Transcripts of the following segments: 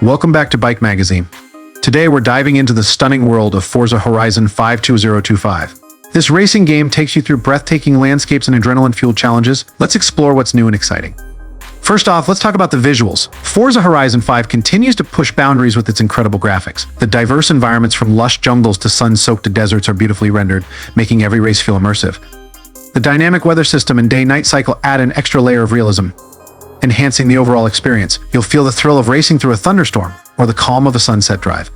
Welcome back to Bike Magazine. Today we're diving into the stunning world of Forza Horizon 52025. This racing game takes you through breathtaking landscapes and adrenaline-fueled challenges. Let's explore what's new and exciting. First off, let's talk about the visuals. Forza Horizon 5 continues to push boundaries with its incredible graphics. The diverse environments from lush jungles to sun-soaked deserts are beautifully rendered, making every race feel immersive. The dynamic weather system and day-night cycle add an extra layer of realism, enhancing the overall experience. You'll feel the thrill of racing through a thunderstorm or the calm of a sunset drive.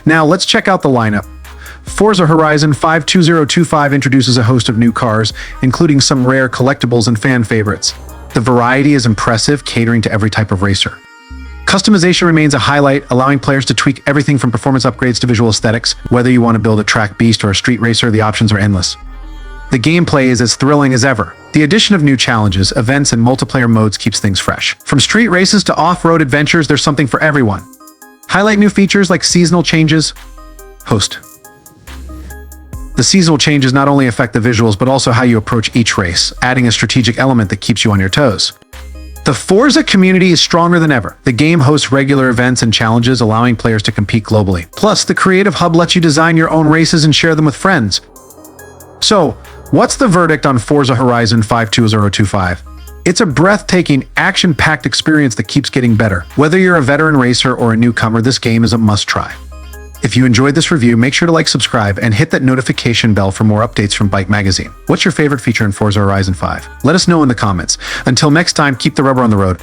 Now, let's check out the lineup. Forza Horizon 52025 introduces a host of new cars, including some rare collectibles and fan favorites. The variety is impressive, catering to every type of racer. Customization remains a highlight, allowing players to tweak everything from performance upgrades to visual aesthetics. Whether you want to build a track beast or a street racer, the options are endless. The gameplay is as thrilling as ever. The addition of new challenges, events, and multiplayer modes keeps things fresh. From street races to off-road adventures, there's something for everyone. Highlight new features like seasonal changes. Host. The seasonal changes not only affect the visuals, but also how you approach each race, adding a strategic element that keeps you on your toes. The Forza community is stronger than ever. The game hosts regular events and challenges, allowing players to compete globally. Plus, the Creative Hub lets you design your own races and share them with friends. So, what's the verdict on Forza Horizon 52025? It's a breathtaking, action-packed experience that keeps getting better. Whether you're a veteran racer or a newcomer, this game is a must-try. If you enjoyed this review, make sure to like, subscribe, and hit that notification bell for more updates from Bike Magazine. What's your favorite feature in Forza Horizon 5? Let us know in the comments. Until next time, keep the rubber on the road.